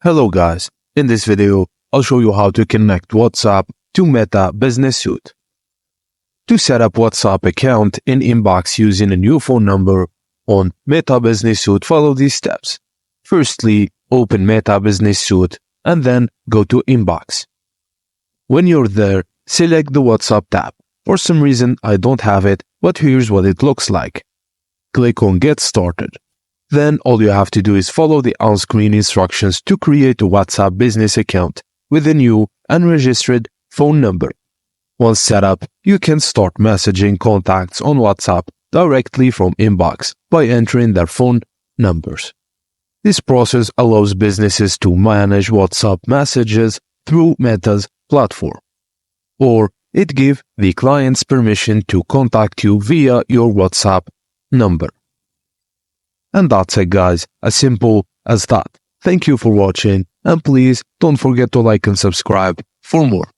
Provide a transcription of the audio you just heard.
Hello guys, in this video, I'll show you how to connect WhatsApp to Meta Business Suite. To set up WhatsApp account in Inbox using a new phone number on Meta Business Suite, follow these steps. Firstly, open Meta Business Suite and then go to Inbox. When you're there, select the WhatsApp tab. For some reason, I don't have it, but here's what it looks like. Click on Get Started. Then all you have to do is follow the on-screen instructions to create a WhatsApp business account with a new and registered phone number. Once set up, you can start messaging contacts on WhatsApp directly from Inbox by entering their phone numbers. This process allows businesses to manage WhatsApp messages through Meta's platform, or it gives the clients permission to contact you via your WhatsApp number. And that's it guys, as simple as that. Thank you for watching and please don't forget to like and subscribe for more.